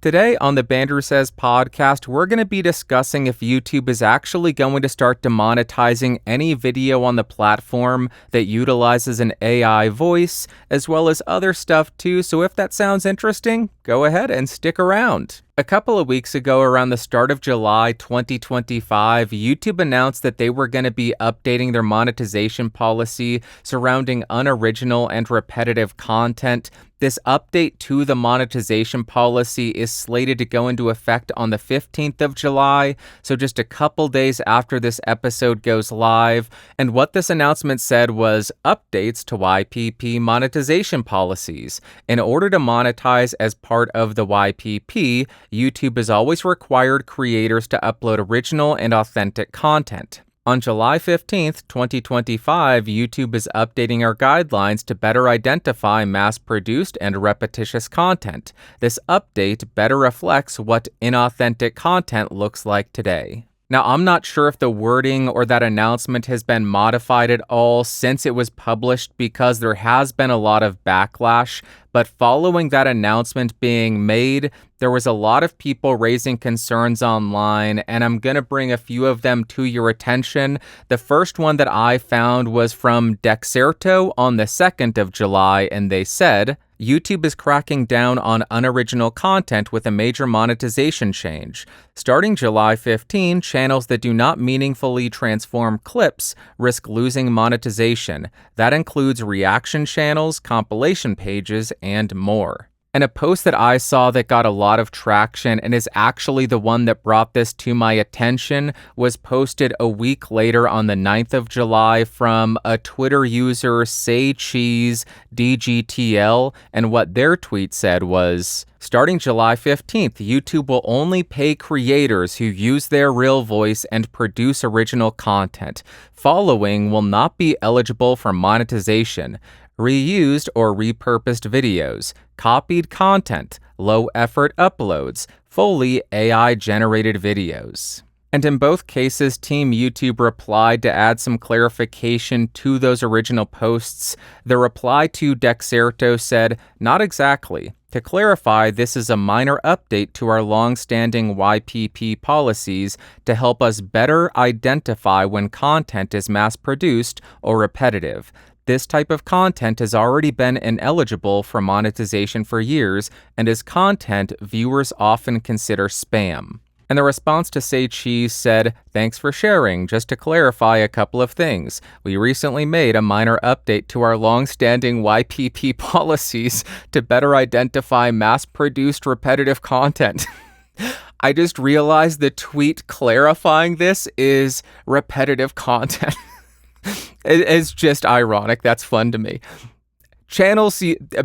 Today on the Bandrew Says podcast, we're going to be discussing if YouTube is actually going to start demonetizing any video on the platform that utilizes an AI voice, as well as other stuff too. So if that sounds interesting, go ahead and stick around. A couple of weeks ago, around the start of July 2025, YouTube announced that they were going to be updating their monetization policy surrounding unoriginal and repetitive content. This update to the monetization policy is slated to go into effect on the 15th of July, so just a couple days after this episode goes live. And what this announcement said was updates to YPP monetization policies. In order to monetize as part of the YPP, YouTube has always required creators to upload original and authentic content. On July 15th, 2025, YouTube is updating our guidelines to better identify mass-produced and repetitious content. This update better reflects what inauthentic content looks like today. Now, I'm not sure if the wording or that announcement has been modified at all since it was published because there has been a lot of backlash, but following that announcement being made, there was a lot of people raising concerns online, and I'm going to bring a few of them to your attention. The first one that I found was from Dexerto on the 2nd of July, and they said, YouTube is cracking down on unoriginal content with a major monetization change. Starting July 15, channels that do not meaningfully transform clips risk losing monetization. That includes reaction channels, compilation pages, and more. And a post that I saw that got a lot of traction and is actually the one that brought this to my attention was posted a week later on the 9th of July from a Twitter user, SayCheeseDGTL, and what their tweet said was, starting July 15th, YouTube will only pay creators who use their real voice and produce original content. Following will not be eligible for monetization. Reused or repurposed videos, copied content, low-effort uploads, fully AI-generated videos. And in both cases, Team YouTube replied to add some clarification to those original posts. The reply to Dexerto said, "Not exactly. To clarify, this is a minor update to our long-standing YPP policies to help us better identify when content is mass-produced or repetitive. This type of content has already been ineligible for monetization for years and is content viewers often consider spam." And the response to Say Cheese said, "Thanks for sharing. Just to clarify a couple of things. We recently made a minor update to our long-standing YPP policies to better identify mass-produced repetitive content." I just realized the tweet clarifying this is repetitive content. It's just ironic. That's fun to me.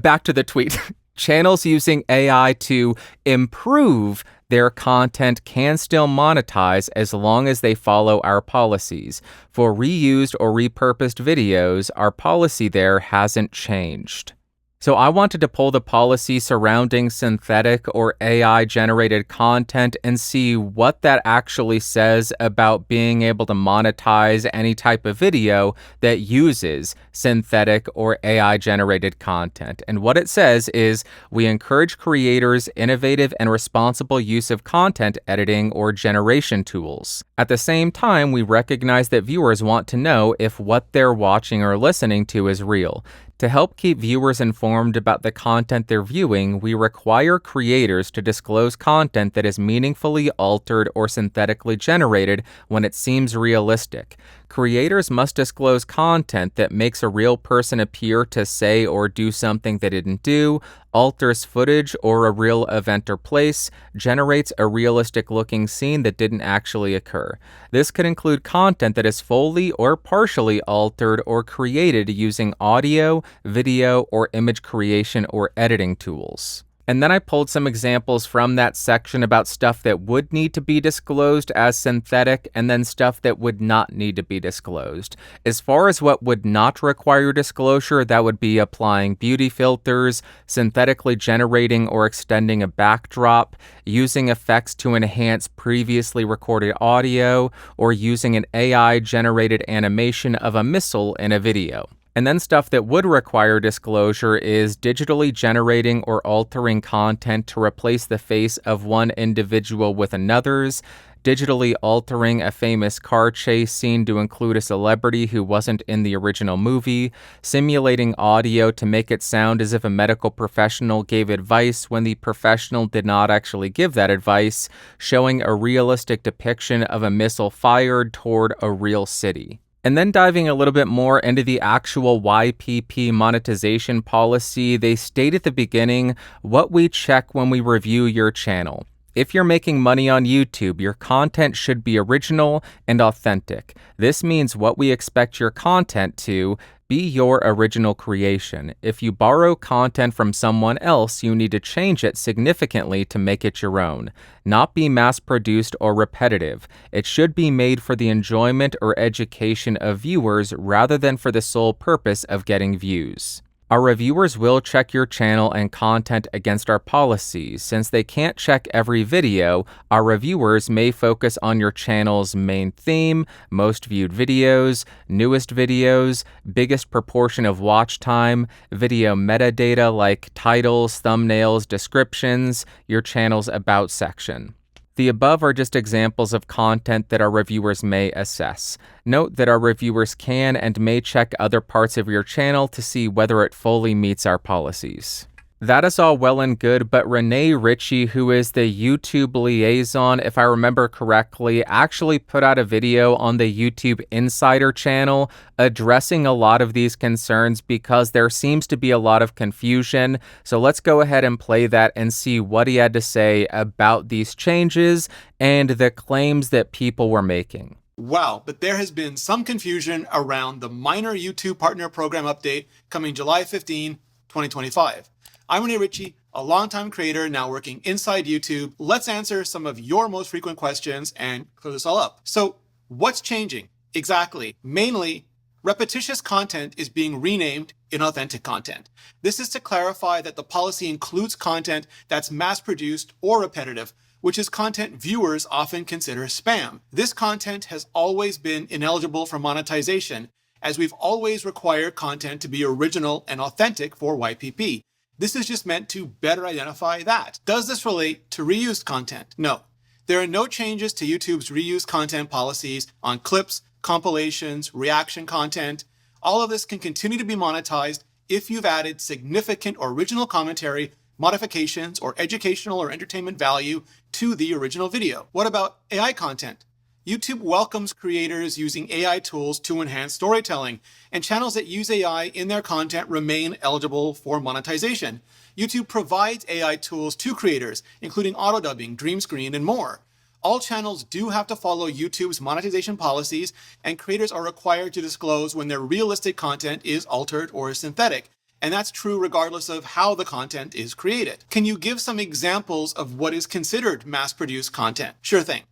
Back to the tweet. Channels using AI to improve their content can still monetize as long as they follow our policies. For reused or repurposed videos, our policy there hasn't changed. So I wanted to pull the policy surrounding synthetic or AI-generated content and see what that actually says about being able to monetize any type of video that uses synthetic or AI-generated content. And what it says is, we encourage creators' innovative and responsible use of content editing or generation tools. At the same time, we recognize that viewers want to know if what they're watching or listening to is real. To help keep viewers informed about the content they're viewing, we require creators to disclose content that is meaningfully altered or synthetically generated when it seems realistic. Creators must disclose content that makes a real person appear to say or do something they didn't do, alters footage or a real event or place, generates a realistic-looking scene that didn't actually occur. This could include content that is fully or partially altered or created using audio, video, or image creation or editing tools. And then I pulled some examples from that section about stuff that would need to be disclosed as synthetic and then stuff that would not need to be disclosed. As far as what would not require disclosure, that would be applying beauty filters, synthetically generating or extending a backdrop, using effects to enhance previously recorded audio, or using an AI-generated animation of a missile in a video. And then stuff that would require disclosure is digitally generating or altering content to replace the face of one individual with another's, digitally altering a famous car chase scene to include a celebrity who wasn't in the original movie, simulating audio to make it sound as if a medical professional gave advice when the professional did not actually give that advice, showing a realistic depiction of a missile fired toward a real city. And then diving a little bit more into the actual YPP monetization policy, they state at the beginning what we check when we review your channel. If you're making money on YouTube, your content should be original and authentic. This means what we expect your content to be your original creation. If you borrow content from someone else, you need to change it significantly to make it your own. Not be mass-produced or repetitive. It should be made for the enjoyment or education of viewers rather than for the sole purpose of getting views. Our reviewers will check your channel and content against our policies. Since they can't check every video, our reviewers may focus on your channel's main theme, most viewed videos, newest videos, biggest proportion of watch time, video metadata like titles, thumbnails, descriptions, your channel's about section. The above are just examples of content that our reviewers may assess. Note that our reviewers can and may check other parts of your channel to see whether it fully meets our policies. That is all well and good, but Renee Ritchie, who is the YouTube liaison, if I remember correctly, actually put out a video on the YouTube Insider channel addressing a lot of these concerns because there seems to be a lot of confusion. So let's go ahead and play that and see what he had to say about these changes and the claims that people were making. Wow, but there has been some confusion around the minor YouTube Partner Program update coming July 15, 2025. I'm Renee Ritchie, a longtime creator now working inside YouTube. Let's answer some of your most frequent questions and clear this all up. So what's changing? Exactly. Mainly, repetitious content is being renamed inauthentic content. This is to clarify that the policy includes content that's mass-produced or repetitive, which is content viewers often consider spam. This content has always been ineligible for monetization, as we've always required content to be original and authentic for YPP. This is just meant to better identify that. Does this relate to reused content? No. There are no changes to YouTube's reused content policies on clips, compilations, reaction content. All of this can continue to be monetized if you've added significant original commentary, modifications, or educational or entertainment value to the original video. What about AI content? YouTube welcomes creators using AI tools to enhance storytelling, and channels that use AI in their content remain eligible for monetization. YouTube provides AI tools to creators, including auto-dubbing, dream screen, and more. All channels do have to follow YouTube's monetization policies, and creators are required to disclose when their realistic content is altered or synthetic. And that's true regardless of how the content is created. Can you give some examples of what is considered mass-produced content? Sure thing.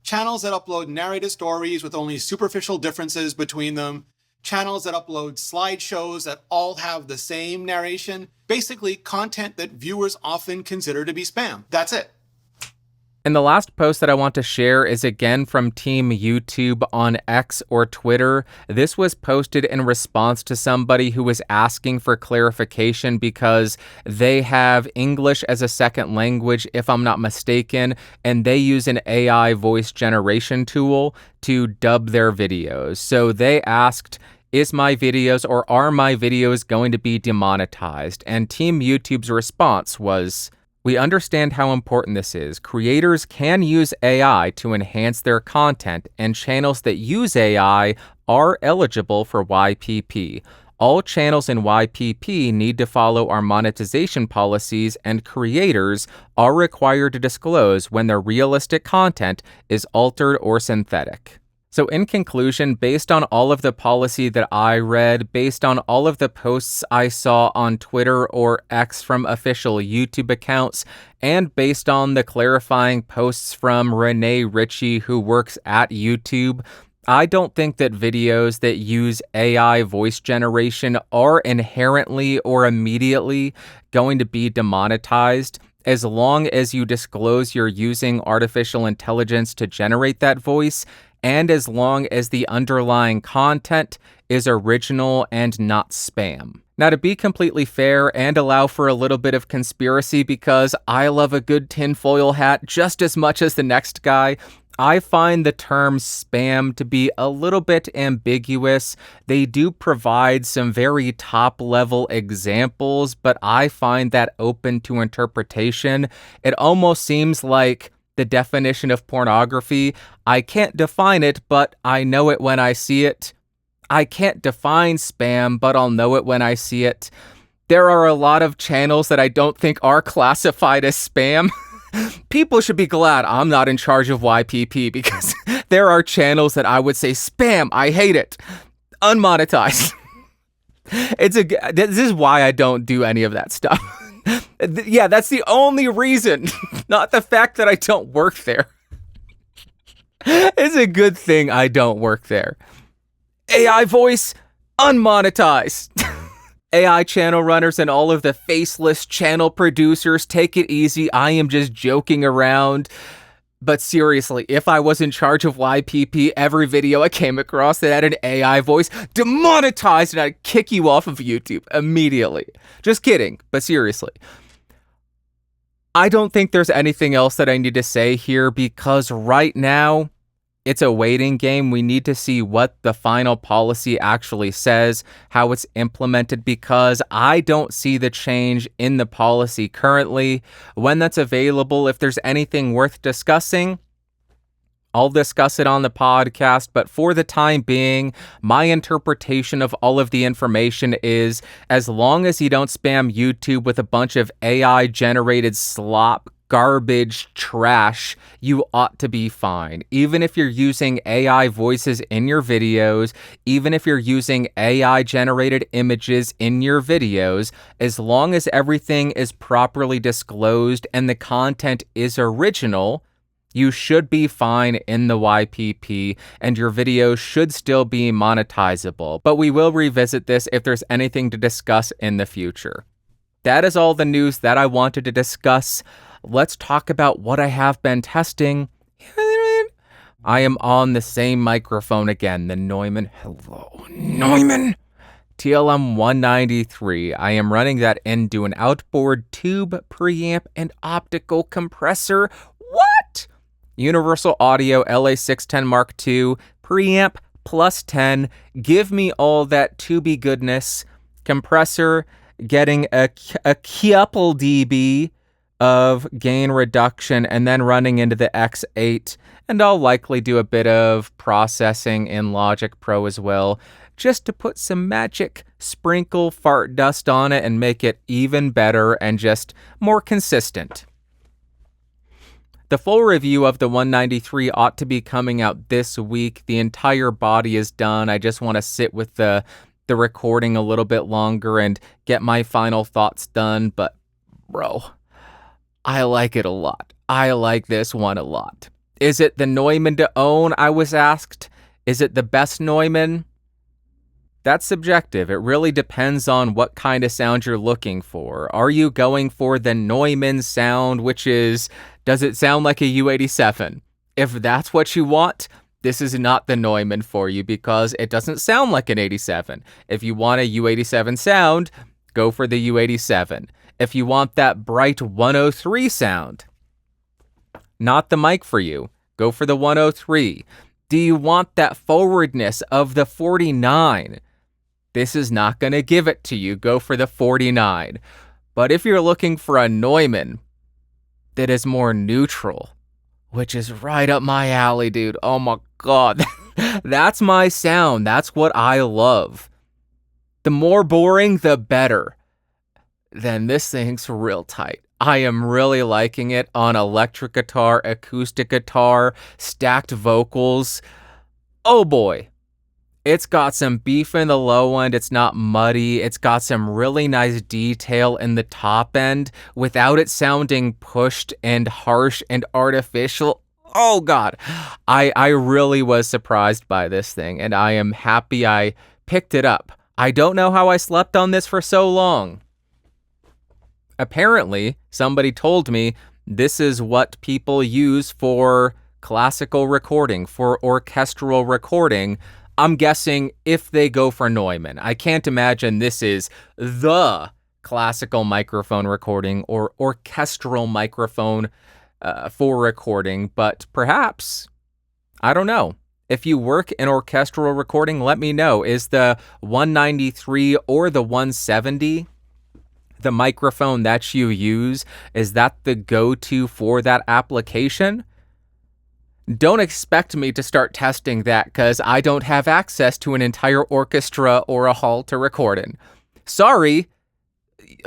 Channels that upload narrated stories with only superficial differences between them, channels that upload slideshows that all have the same narration, basically content that viewers often consider to be spam. That's it. And the last post that I want to share is again from Team YouTube on X or Twitter. This was posted in response to somebody who was asking for clarification because they have English as a second language, if I'm not mistaken, and they use an AI voice generation tool to dub their videos. So they asked, are my videos going to be demonetized? And Team YouTube's response was, we understand how important this is. Creators can use AI to enhance their content, and channels that use AI are eligible for YPP. All channels in YPP need to follow our monetization policies, and creators are required to disclose when their realistic content is altered or synthetic. So in conclusion, based on all of the policy that I read, based on all of the posts I saw on Twitter or X from official YouTube accounts, and based on the clarifying posts from Renee Ritchie, who works at YouTube, I don't think that videos that use AI voice generation are inherently or immediately going to be demonetized. as long as you disclose you're using artificial intelligence to generate that voice, and as long as the underlying content is original and not spam. Now, to be completely fair and allow for a little bit of conspiracy, because I love a good tinfoil hat just as much as the next guy, I find the term spam to be a little bit ambiguous. They do provide some very top-level examples, but I find that open to interpretation. It almost seems like the definition of pornography. I can't define it, but I know it when I see it. I can't define spam, but I'll know it when I see it. There are a lot of channels that I don't think are classified as spam. People should be glad I'm not in charge of YPP, because there are channels that I would say spam, I hate it, unmonetized. This is why I don't do any of that stuff. Yeah, that's the only reason, not the fact that I don't work there. It's a good thing I don't work there. AI voice, unmonetized. AI channel runners and all of the faceless channel producers, take it easy. I am just joking around. But seriously, if I was in charge of YPP, every video I came across that had an AI voice, demonetized, and I'd kick you off of YouTube immediately. Just kidding, but seriously. I don't think there's anything else that I need to say here, because right now, it's a waiting game. We need to see what the final policy actually says, how it's implemented, because I don't see the change in the policy currently. When that's available, if there's anything worth discussing, I'll discuss it on the podcast, but for the time being, my interpretation of all of the information is, as long as you don't spam YouTube with a bunch of AI-generated slop, garbage, trash, you ought to be fine. Even if you're using AI voices in your videos, even if you're using AI-generated images in your videos, as long as everything is properly disclosed and the content is original, you should be fine in the YPP, and your video should still be monetizable. But we will revisit this if there's anything to discuss in the future. That is all the news that I wanted to discuss. Let's talk about what I have been testing. I am on the same microphone again, the Neumann. Hello, Neumann TLM193. I am running that into an outboard tube preamp and optical compressor. What? Universal Audio LA610 Mark II, preamp plus 10. Give me all that tubey goodness. Compressor getting a couple dB of gain reduction, and then running into the X8. And I'll likely do a bit of processing in Logic Pro as well, just to put some magic sprinkle fart dust on it and make it even better and just more consistent. The full review of the 193 ought to be coming out this week. The entire body is done. I just want to sit with the recording a little bit longer and get my final thoughts done. But, bro, I like it a lot. I like this one a lot. Is it the Neumann to own, I was asked? Is it the best Neumann? That's subjective. It really depends on what kind of sound you're looking for. Are you going for the Neumann sound, which is, does it sound like a U87? If that's what you want, this is not the Neumann for you, because it doesn't sound like an 87. If you want a U87 sound, go for the U87. If you want that bright 103 sound, not the mic for you. Go for the 103. Do you want that forwardness of the 49? This is not going to give it to you. Go for the 49. But if you're looking for a Neumann that is more neutral, which is right up my alley, dude. Oh my God. That's my sound. That's what I love. The more boring, the better. Then this thing's real tight. I am really liking it on electric guitar, acoustic guitar, stacked vocals. Oh boy. It's got some beef in the low end. It's not muddy. It's got some really nice detail in the top end without it sounding pushed and harsh and artificial. Oh God. I really was surprised by this thing, and I am happy I picked it up. I don't know how I slept on this for so long. Apparently, somebody told me this is what people use for classical recording, for orchestral recording. I'm guessing if they go for Neumann. I can't imagine this is the classical microphone recording or orchestral microphone for recording, but perhaps, I don't know. If you work in orchestral recording, let me know. Is the 193 or the 170 the microphone that you use? Is that the go-to for that application? Don't expect me to start testing that because I don't have access to an entire orchestra or a hall to record in. Sorry,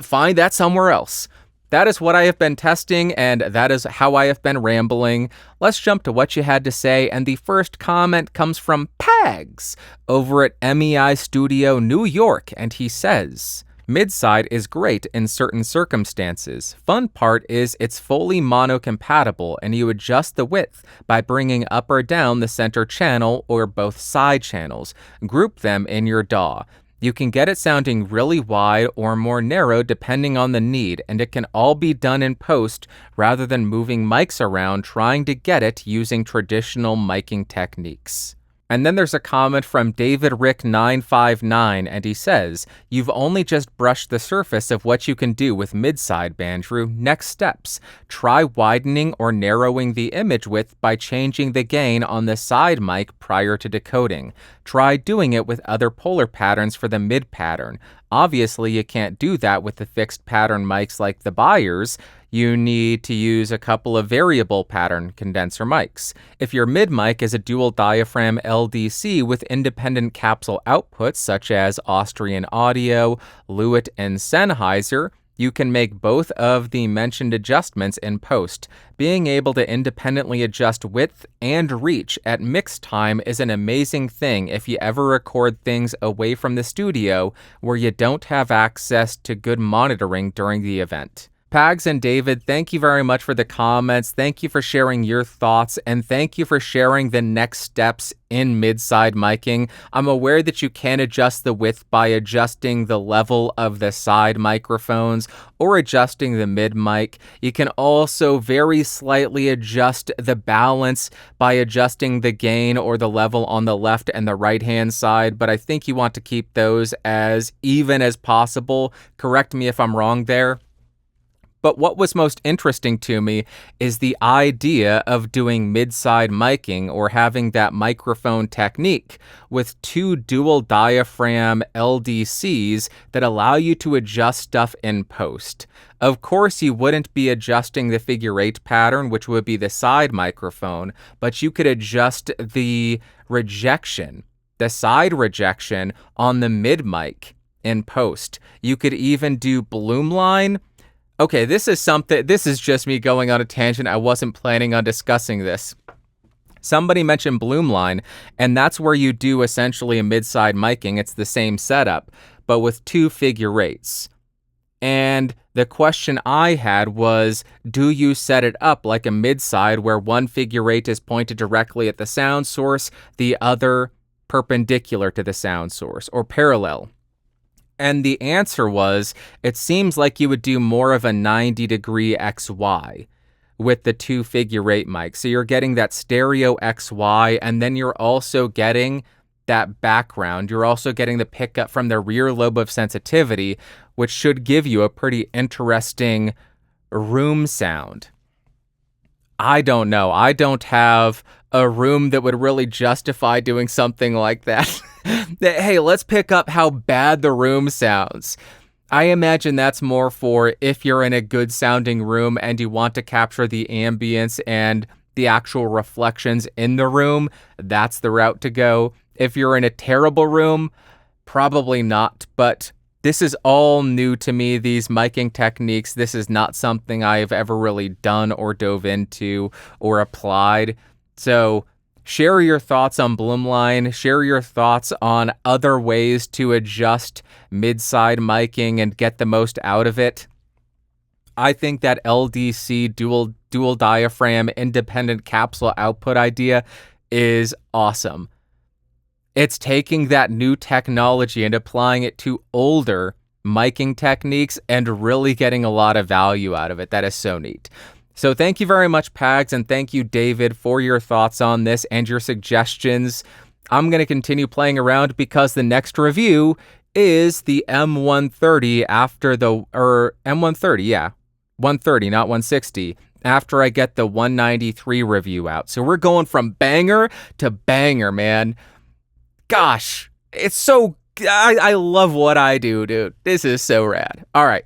find that somewhere else. That is what I have been testing, and that is how I have been rambling. Let's jump to what you had to say, and the first comment comes from Pags over at MEI Studio, New York, and he says, Midside is great in certain circumstances. Fun part is it's fully mono-compatible, and you adjust the width by bringing up or down the center channel or both side channels. Group them in your DAW. You can get it sounding really wide or more narrow depending on the need, and it can all be done in post rather than moving mics around trying to get it using traditional miking techniques. And then there's a comment from DavidRick959, and he says, You've only just brushed the surface of what you can do with midside, Bandrew. Next steps. Try widening or narrowing the image width by changing the gain on the side mic prior to decoding. Try doing it with other polar patterns for the mid pattern. Obviously, you can't do that with the fixed pattern mics like the Beyers. You need to use a couple of variable pattern condenser mics. If your mid mic is a dual diaphragm LDC with independent capsule outputs such as Austrian Audio, Lewitt, and Sennheiser, you can make both of the mentioned adjustments in post. Being able to independently adjust width and reach at mix time is an amazing thing if you ever record things away from the studio where you don't have access to good monitoring during the event. Pags and David, thank you very much for the comments. Thank you for sharing your thoughts, and thank you for sharing the next steps in mid-side miking. I'm aware that you can adjust the width by adjusting the level of the side microphones or adjusting the mid mic. You can also very slightly adjust the balance by adjusting the gain or the level on the left and the right-hand side, but I think you want to keep those as even as possible. Correct me if I'm wrong there. But what was most interesting to me is the idea of doing mid-side miking or having that microphone technique with two dual diaphragm LDCs that allow you to adjust stuff in post. Of course, you wouldn't be adjusting the figure 8 pattern, which would be the side microphone, but you could adjust the rejection, the side rejection on the mid mic in post. You could even do bloom line. Okay, this is just me going on a tangent. I wasn't planning on discussing this. Somebody mentioned Bloomline, and that's where you do essentially a mid-side miking. It's the same setup, but with two figure 8s. And the question I had was, do you set it up like a mid-side where one figure 8 is pointed directly at the sound source, the other perpendicular to the sound source, or parallel? And the answer was, it seems like you would do more of a 90-degree XY with the two figure 8 mics. So you're getting that stereo XY, and then you're also getting that background. You're also getting the pickup from the rear lobe of sensitivity, which should give you a pretty interesting room sound. I don't know. I don't have a room that would really justify doing something like that. Hey, let's pick up how bad the room sounds. I imagine that's more for if you're in a good sounding room and you want to capture the ambience and the actual reflections in the room, that's the route to go. If you're in a terrible room, probably not, but this is all new to me, these miking techniques. This is not something I've ever really done or dove into or applied. So share your thoughts on Bloomline. Share your thoughts on other ways to adjust mid-side miking and get the most out of it. I think that LDC dual diaphragm independent capsule output idea is awesome. It's taking that new technology and applying it to older miking techniques and really getting a lot of value out of it. That is so neat. So thank you very much, Pags, and thank you, David, for your thoughts on this and your suggestions. I'm going to continue playing around because the next review is the M130 M130, yeah. 130, not 160, after I get the 193 review out. So we're going from banger to banger, man. Gosh, it's so... I love what I do, dude. This is so rad. All right.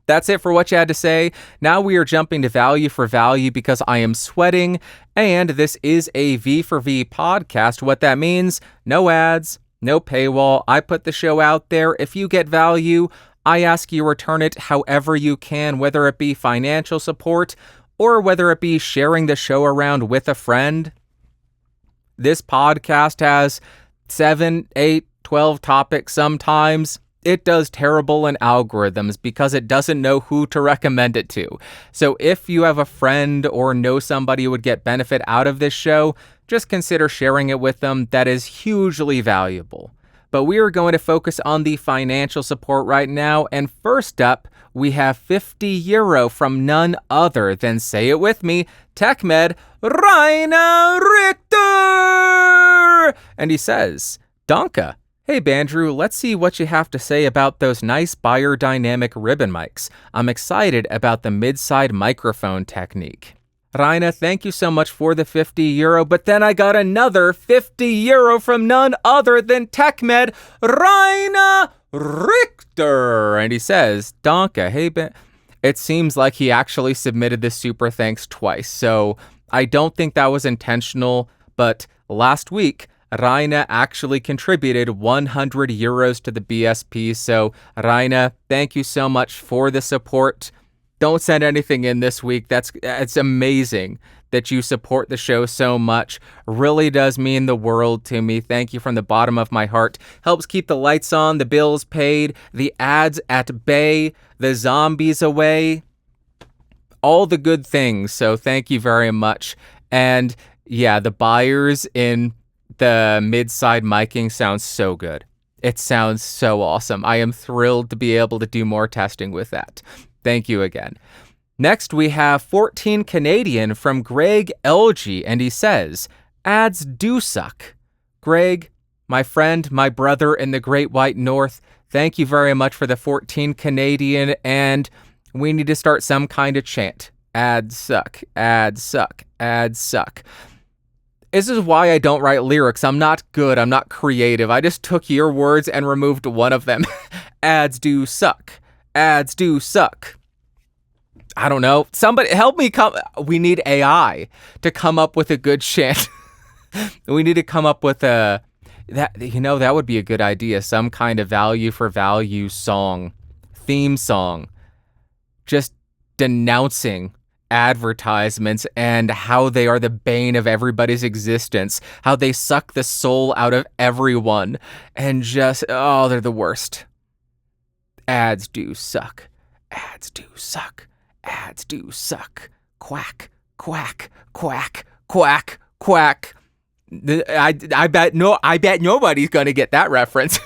That's it for what you had to say. Now we are jumping to value for value because I am sweating, and this is a V for V podcast. What that means, no ads, no paywall. I put the show out there. If you get value, I ask you return it however you can, whether it be financial support or whether it be sharing the show around with a friend. This podcast has 7, 8, 12 topics sometimes. It does terrible in algorithms because it doesn't know who to recommend it to. So if you have a friend or know somebody who would get benefit out of this show, just consider sharing it with them. That is hugely valuable. But we are going to focus on the financial support right now. And first up, we have €50 from none other than, say it with me, TechMed Rainer Richter. And he says, Danke. Hey Bandrew, let's see what you have to say about those nice biodynamic ribbon mics. I'm excited about the mid-side microphone technique. Raina, thank you so much for the €50, but then I got another €50 from none other than TechMed Rainer Richter. And he says, Danke, hey Ben. It seems like he actually submitted this super thanks twice, so I don't think that was intentional, but last week, Raina actually contributed €100 to the BSP, so Raina, thank you so much for the support. Don't send anything in this week. It's amazing that you support the show so much. Really does mean the world to me. Thank you from the bottom of my heart. Helps keep the lights on, the bills paid, the ads at bay, the zombies away. All the good things, so thank you very much. And yeah, the buyers in the mid-side miking sounds so good. It sounds so awesome. I am thrilled to be able to do more testing with that. Thank you again. Next, we have 14 Canadian from Greg LG, and he says, ads do suck. Greg, my friend, my brother in the Great White North, thank you very much for the 14 Canadian, and we need to start some kind of chant. Ads suck, ads suck, ads suck. This is why I don't write lyrics. I'm not good. I'm not creative. I just took your words and removed one of them. Ads do suck. Ads do suck. I don't know. Somebody help me we need AI to come up with a good chant. We need to come up with that would be a good idea. Some kind of value for value song, theme song, just denouncing advertisements and how they are the bane of everybody's existence, how they suck the soul out of everyone, and just, they're the worst. Ads do suck. Ads do suck. Ads do suck. Quack, quack, quack, quack, quack. I bet nobody's gonna get that reference.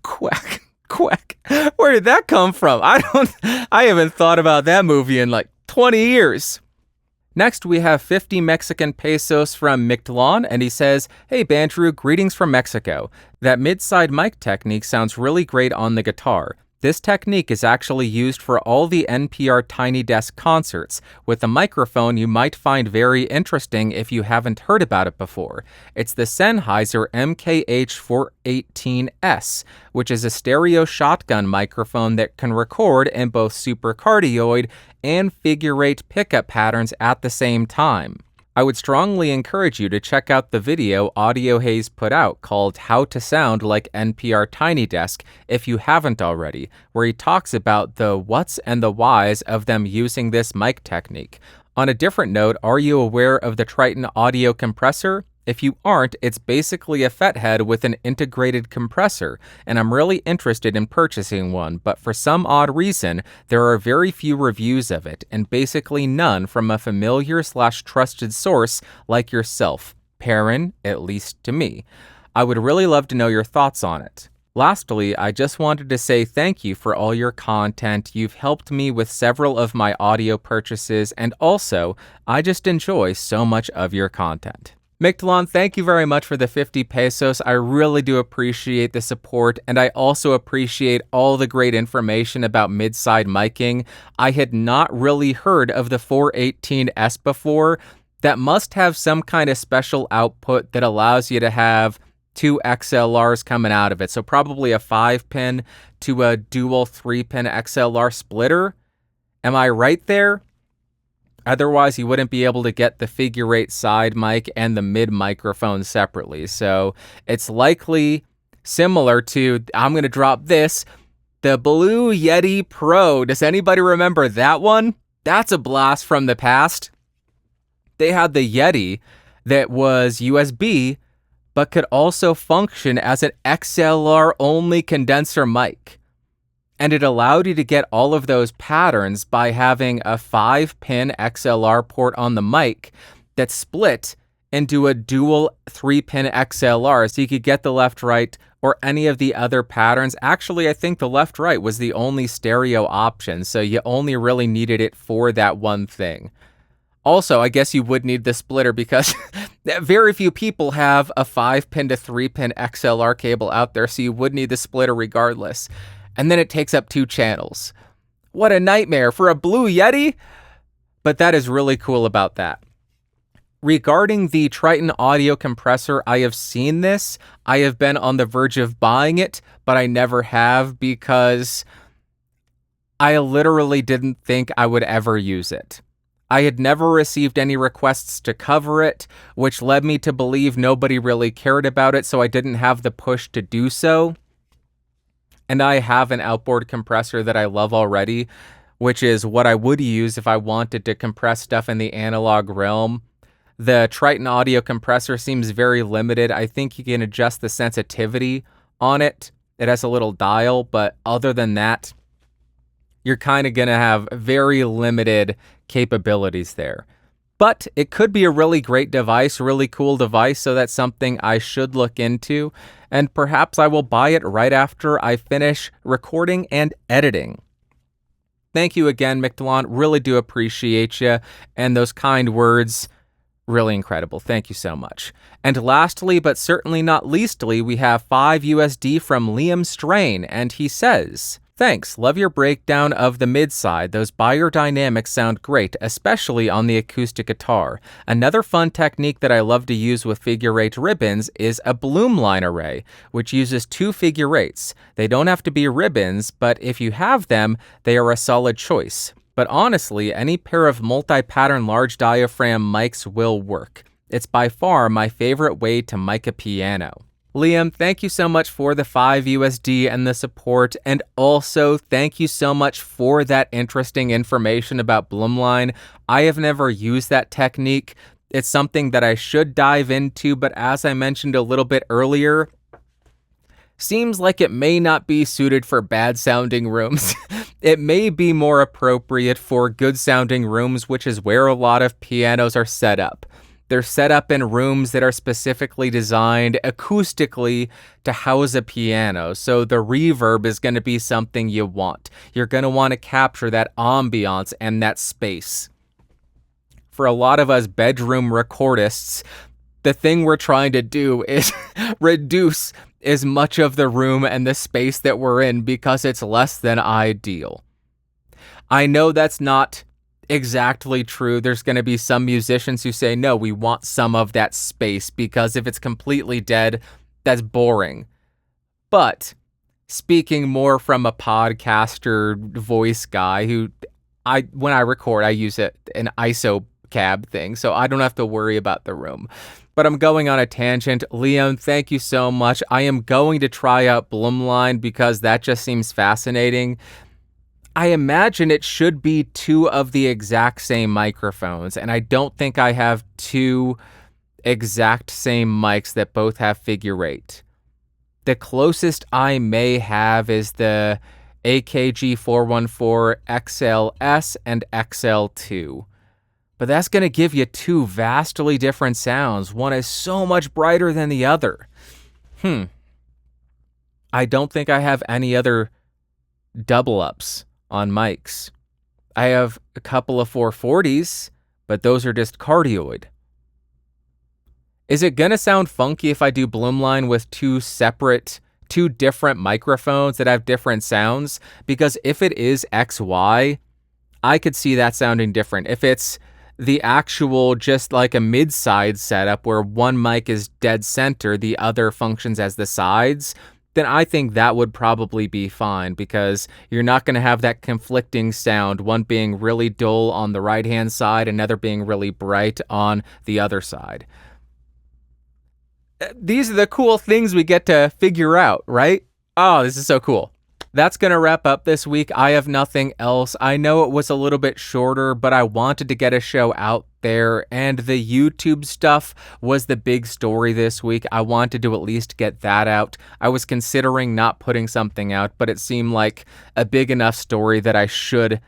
Quack, quack. Where did that come from? I haven't thought about that movie in like 20 years. Next, we have 50 Mexican pesos from Mictlan, and he says, hey Bandrew, greetings from Mexico. That mid-side mic technique sounds really great on the guitar. This technique is actually used for all the NPR Tiny Desk concerts. With the microphone, you might find very interesting if you haven't heard about it before. It's the Sennheiser MKH418S, which is a stereo shotgun microphone that can record in both supercardioid and figure-8 pickup patterns at the same time. I would strongly encourage you to check out the video Audio Haze put out called How to Sound Like NPR Tiny Desk if you haven't already, where he talks about the what's and the whys of them using this mic technique. On a different note, are you aware of the Triton audio compressor? If you aren't, it's basically a FET head with an integrated compressor, and I'm really interested in purchasing one, but for some odd reason, there are very few reviews of it, and basically none from a familiar/trusted source like yourself, Perrin, at least to me. I would really love to know your thoughts on it. Lastly, I just wanted to say thank you for all your content. You've helped me with several of my audio purchases, and also, I just enjoy so much of your content. Mictlan, thank you very much for the 50 pesos. I really do appreciate the support, and I also appreciate all the great information about mid-side miking. I had not really heard of the 418S before. That must have some kind of special output that allows you to have two XLRs coming out of it. So probably a 5-pin to a dual 3-pin XLR splitter. Am I right there? Otherwise, you wouldn't be able to get the figure 8 side mic and the mid microphone separately. So it's likely similar to, I'm going to drop this, the Blue Yeti Pro. Does anybody remember that one? That's a blast from the past. They had the Yeti that was USB, but could also function as an XLR-only condenser mic. And it allowed you to get all of those patterns by having a 5-pin XLR port on the mic that split into a dual 3-pin XLR, so you could get the left-right or any of the other patterns. Actually, I think the left-right was the only stereo option, so you only really needed it for that one thing. Also, I guess you would need the splitter because very few people have a 5-pin to 3-pin XLR cable out there, so you would need the splitter regardless. And then it takes up 2 channels. What a nightmare for a Blue Yeti! But that is really cool about that. Regarding the Triton audio compressor, I have seen this. I have been on the verge of buying it, but I never have because I literally didn't think I would ever use it. I had never received any requests to cover it, which led me to believe nobody really cared about it, so I didn't have the push to do so. And I have an outboard compressor that I love already, which is what I would use if I wanted to compress stuff in the analog realm. The Triton audio compressor seems very limited. I think you can adjust the sensitivity on it. It has a little dial, but other than that, you're kind of going to have very limited capabilities there. But it could be a really great device, really cool device, so that's something I should look into, and perhaps I will buy it right after I finish recording and editing. Thank you again, Mictlan. Really do appreciate you, and those kind words, really incredible. Thank you so much. And lastly, but certainly not leastly, we have 5 USD from Liam Strain, and he says, "Thanks, love your breakdown of the mid-side. Those biodynamics sound great, especially on the acoustic guitar. Another fun technique that I love to use with figure 8 ribbons is a bloom line array, which uses 2 figure 8s. They don't have to be ribbons, but if you have them, they are a solid choice. But honestly, any pair of multi-pattern large diaphragm mics will work. It's by far my favorite way to mic a piano." Liam, thank you so much for the 5 USD and the support, and also thank you so much for that interesting information about Bloomline. I have never used that technique. It's something that I should dive into, but as I mentioned a little bit earlier, seems like it may not be suited for bad-sounding rooms. It may be more appropriate for good-sounding rooms, which is where a lot of pianos are set up. They're set up in rooms that are specifically designed acoustically to house a piano, so the reverb is going to be something you want. You're going to want to capture that ambiance and that space. For a lot of us bedroom recordists, the thing we're trying to do is reduce as much of the room and the space that we're in because it's less than ideal. I know that's not exactly true. There's going to be some musicians who say, no, we want some of that space because if it's completely dead, that's boring. But speaking more from a podcaster voice guy who when I record, I use an ISO cab thing, so I don't have to worry about the room. But I'm going on a tangent. Liam, thank you so much. I am going to try out Bloomline because that just seems fascinating. I imagine it should be 2 of the exact same microphones, and I don't think I have 2 exact same mics that both have figure 8. The closest I may have is the AKG 414 XLS and XL2. But that's going to give you 2 vastly different sounds. One is so much brighter than the other. I don't think I have any other double ups on mics. I have a couple of 440s, but those are just cardioid. Is it going to sound funky if I do Bloomline with two different microphones that have different sounds? Because if it is XY, I could see that sounding different. If it's the actual just like a mid-side setup where one mic is dead center, the other functions as the sides, then I think that would probably be fine because you're not going to have that conflicting sound, one being really dull on the right-hand side, another being really bright on the other side. These are the cool things we get to figure out, right? Oh, this is so cool. That's going to wrap up this week. I have nothing else. I know it was a little bit shorter, but I wanted to get a show out there, and the YouTube stuff was the big story this week. I wanted to at least get that out. I was considering not putting something out, but it seemed like a big enough story that I should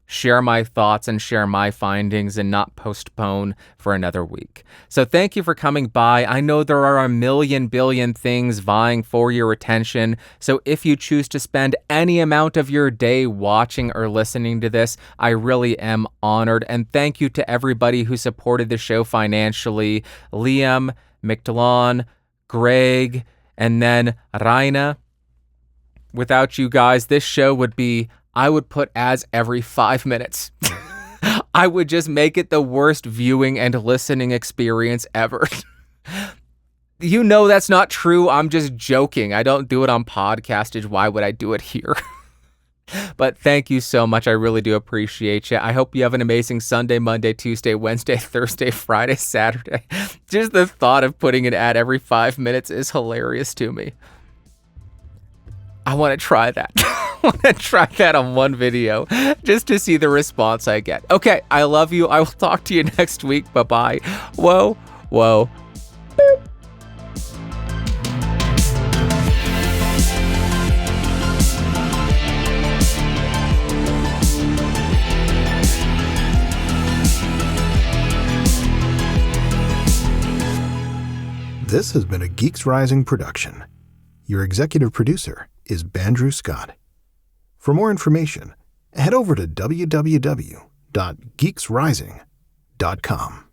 share my thoughts and share my findings and not postpone for another week. So thank you for coming by. I know there are a million billion things vying for your attention. So if you choose to spend any amount of your day watching or listening to this, I really am honored. And thank you to everybody who supported the show financially. Liam, McDelon, Greg, and then Raina. Without you guys, this show would be, I would put ads every 5 minutes. I would just make it the worst viewing and listening experience ever. You know that's not true. I'm just joking. I don't do it on podcastage. Why would I do it here? But thank you so much. I really do appreciate you. I hope you have an amazing Sunday, Monday, Tuesday, Wednesday, Thursday, Friday, Saturday. Just the thought of putting an ad every 5 minutes is hilarious to me. I want to try that. I want to try that on one video just to see the response I get. Okay, I love you. I will talk to you next week. Bye-bye. Whoa, whoa. Boop. This has been a Geeks Rising production. Your executive producer is Bandrew Scott. For more information, head over to www.geeksrising.com.